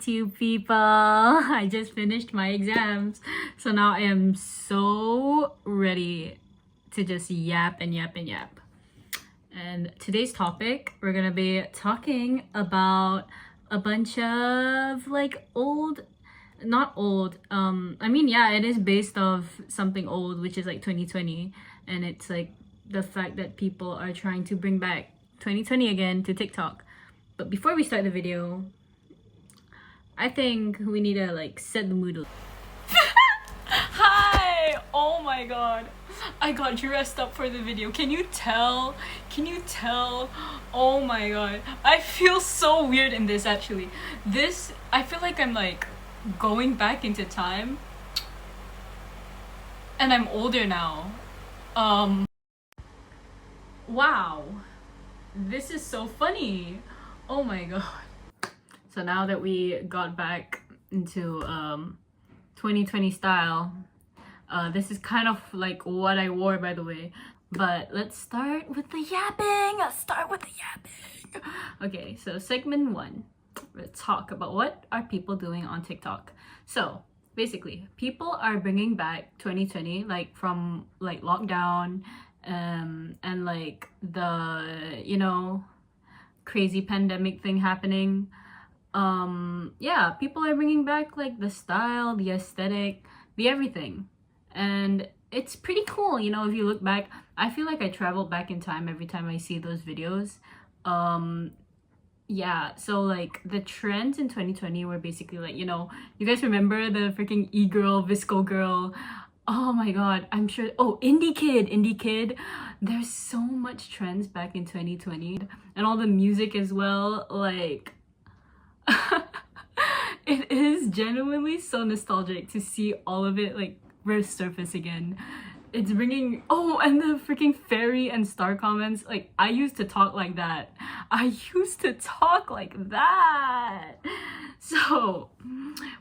YouTube people. I just finished my exams, so now I am so ready to just yap and yap and yap. And today's topic, we're gonna be talking about a bunch of like not old, I mean, yeah, it is based off something old, which is like 2020, and it's like the fact that people are trying to bring back 2020 again to TikTok. But before we start the video, I think we need to like set the mood. Hi! Oh my god. I got dressed up for the video. Can you tell? Can you tell? Oh my god. I feel so weird in this actually. I feel like I'm like going back into time. And I'm older now. Wow. This is so funny. Oh my god. So now that we got back into 2020 style, this is kind of like what I wore, by the way. But let's start with the yapping. Okay, so segment 1. Let's talk about what are people doing on TikTok. So basically, people are bringing back 2020, like from like lockdown, and like the, you know, crazy pandemic thing happening. Yeah, people are bringing back like the style, the aesthetic, the everything, and it's pretty cool. You know, if you look back, I feel like I travel back in time every time I see those videos. Yeah, so like the trends in 2020 were basically like, you know, you guys remember the freaking e-girl, visco girl? Oh my god, I'm sure. Oh, indie kid. There's so much trends back in 2020, and all the music as well. Like it is genuinely so nostalgic to see all of it like resurface again. It's bringing, oh, and the freaking fairy and star comments. Like, I used to talk like that. So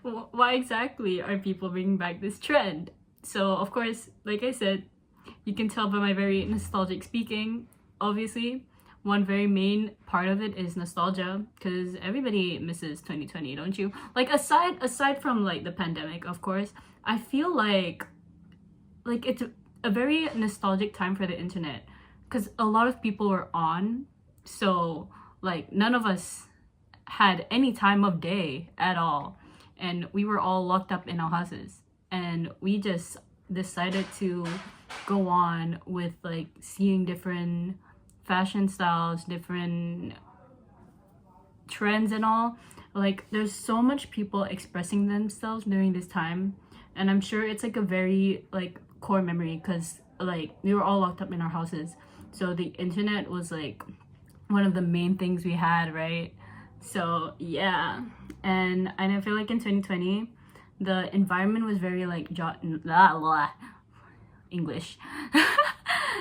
why exactly are people bringing back this trend? So of course, like I said, you can tell by my very nostalgic speaking. Obviously, one very main part of it is nostalgia, because everybody misses 2020, don't you? Like aside from like the pandemic, of course, I feel like it's a very nostalgic time for the internet, because a lot of people were on, so like none of us had any time of day at all, and we were all locked up in our houses, and we just decided to go on with like seeing different fashion styles, different trends and all. Like there's so much people expressing themselves during this time, and I'm sure it's like a very like core memory, because like we were all locked up in our houses, so the internet was like one of the main things we had, right? So yeah, and I feel like in 2020 the environment was very like English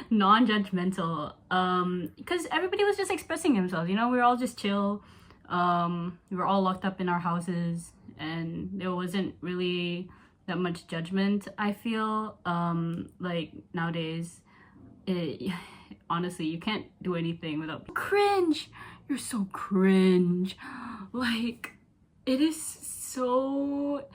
non-judgmental, because everybody was just expressing themselves, you know. We were all just chill, we were all locked up in our houses, and there wasn't really that much judgment, I feel. Like nowadays, honestly, you can't do anything without cringe. You're so cringe. Like, it is so,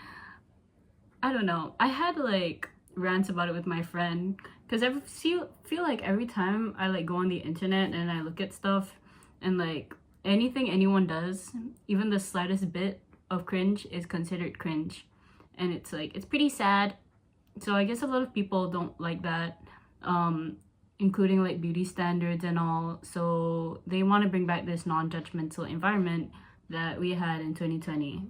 I don't know. I had like rants about it with my friend, because I feel like every time I like go on the internet and I look at stuff, and like anything anyone does, even the slightest bit of cringe is considered cringe, and it's like, it's pretty sad. So I guess a lot of people don't like that, including like beauty standards and all, so they want to bring back this non-judgmental environment that we had in 2020.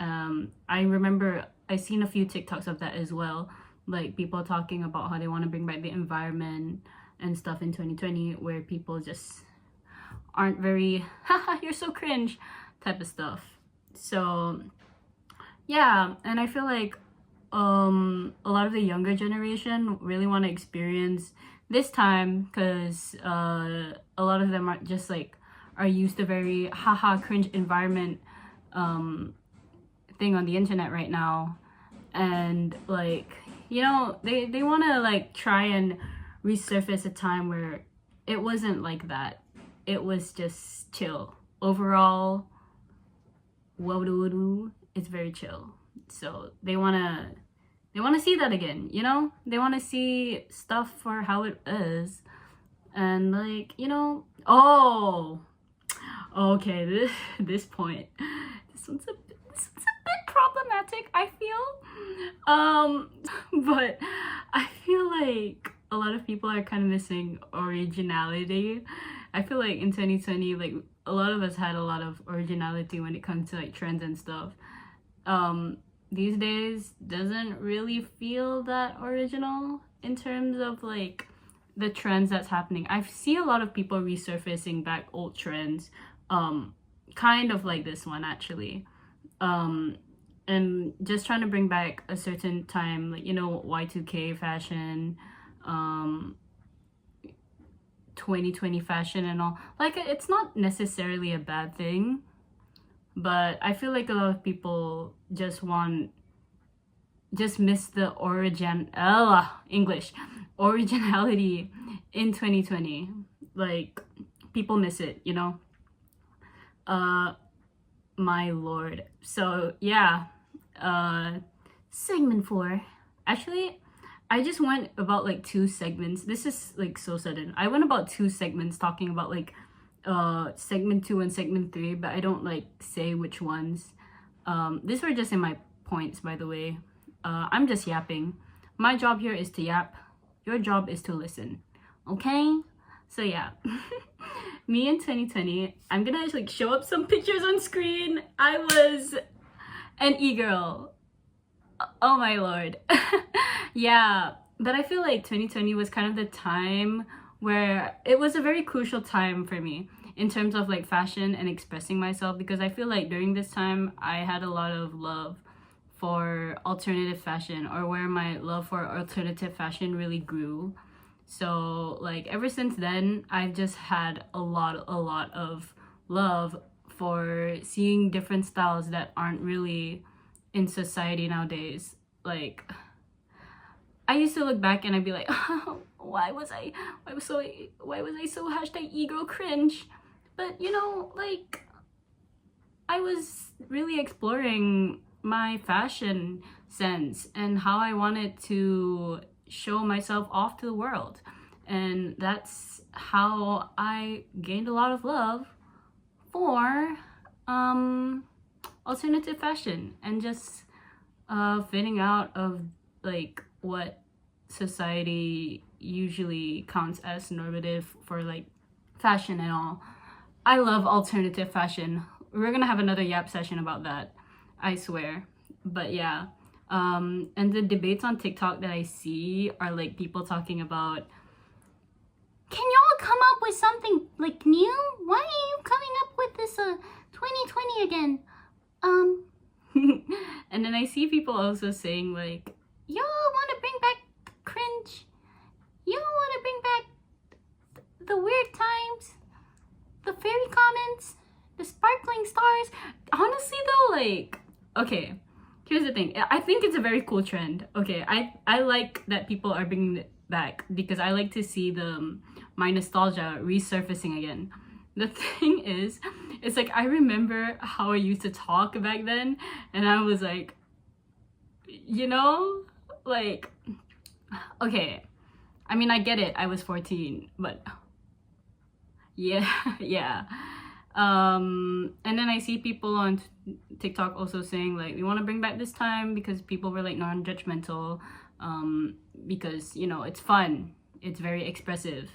I remember I seen a few TikToks of that as well, like people talking about how they want to bring back the environment and stuff in 2020, where people just aren't very haha, you're so cringe type of stuff. So yeah, and I feel like a lot of the younger generation really want to experience this time, because a lot of them are just like are used to very haha cringe environment thing on the internet right now, and like, you know, they want to like try and resurface a time where it wasn't like that. It was just chill overall. it's very chill. So they wanna see that again, you know? They wanna see stuff for how it is. And like, you know, oh, okay, this point. This one's a bit problematic, I feel. But I feel like a lot of people are kind of missing originality. I feel like in 2020, like a lot of us had a lot of originality when it comes to like trends and stuff. These days doesn't really feel that original in terms of like the trends that's happening. I see a lot of people resurfacing back old trends, kind of like this one actually, and just trying to bring back a certain time, like, you know, Y2K fashion, 2020 fashion and all. Like, it's not necessarily a bad thing, but I feel like a lot of people just miss the originality in 2020. Like, people miss it, you know? My lord. So yeah, segment 4. Actually, I just went about like 2 segments. This is like so sudden. I went about 2 segments talking about like segment 2 and segment 3, but I don't like say which ones. These were just in my points, by the way. I'm just yapping. My job here is to yap. Your job is to listen. Okay? So yeah. Me in 2020, I'm gonna like show up some pictures on screen. I was an e-girl. Oh my lord. Yeah, but I feel like 2020 was kind of the time where it was a very crucial time for me in terms of like fashion and expressing myself, because I feel like during this time I had a lot of love for alternative fashion, or where my love for alternative fashion really grew. So like ever since then, I've just had a lot of love for seeing different styles that aren't really in society nowadays. Like, I used to look back and I'd be like, oh, why was I so #egirl cringe? But you know, like, I was really exploring my fashion sense and how I wanted to show myself off to the world, and that's how I gained a lot of love for alternative fashion and just fitting out of like what society usually counts as normative for like fashion and all. I love alternative fashion. We're gonna have another yap session about that, I swear. But yeah, and the debates on TikTok that I see are like people talking about, can y'all come up with something like new? Why are you coming up with this 2020 again? And then I see people also saying like, y'all want to bring back cringe? Y'all want to bring back the weird times? The fairy comments? The sparkling stars? Honestly though, like, okay, here's the thing. I think it's a very cool trend. Okay, I like that people are bringing it back because I like to see my nostalgia resurfacing again. The thing is, it's like I remember how I used to talk back then, and I was like, you know, like, okay, I mean, I get it, I was 14, but yeah. Yeah. And then I see people on TikTok also saying like, we want to bring back this time because people were like non-judgmental, because, you know, it's fun, it's very expressive,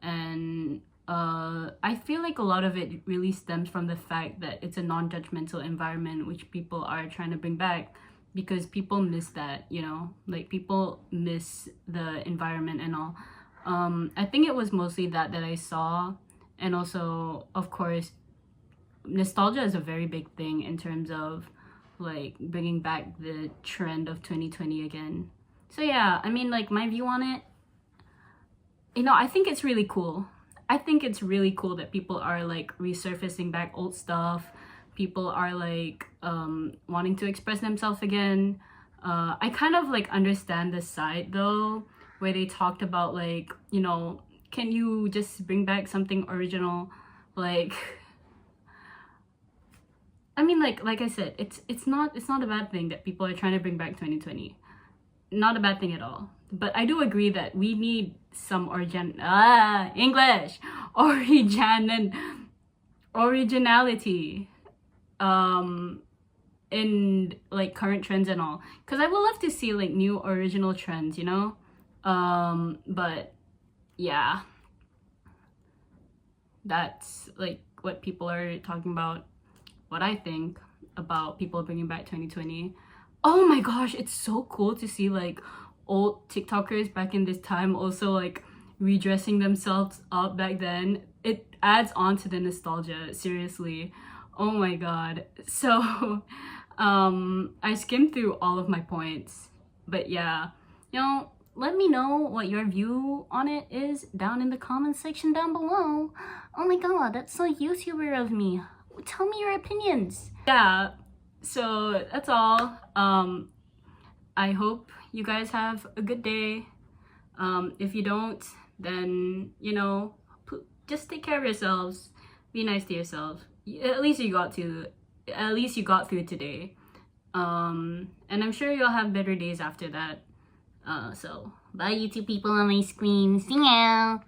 and I feel like a lot of it really stems from the fact that it's a non-judgmental environment which people are trying to bring back, because people miss that, you know, like people miss the environment and all. I think it was mostly that I saw, and also of course nostalgia is a very big thing in terms of like bringing back the trend of 2020 again. So yeah, I mean, like, my view on it, you know, I think it's really cool. I think it's really cool that people are like resurfacing back old stuff. People are like wanting to express themselves again. I kind of like understand the side though, where they talked about like, you know, can you just bring back something original? Like, I mean, like I said, it's not a bad thing that people are trying to bring back 2020. Not a bad thing at all. But I do agree that we need some originality in like current trends and all, because I would love to see like new original trends, you know. But yeah, that's like what people are talking about, what I think about people bringing back 2020. Oh my gosh, it's so cool to see like old TikTokers back in this time also like redressing themselves up back then. It adds on to the nostalgia, seriously. Oh my god. So I skimmed through all of my points, but yeah, you know, let me know what your view on it is down in the comment section down below. Oh my god, that's so YouTuber of me. Tell me your opinions. Yeah, so that's all. I hope you guys have a good day. If you don't, then, you know, just take care of yourselves. Be nice to yourself. At least you got through today. And I'm sure you'll have better days after that. So bye, YouTube people on my screen. See ya.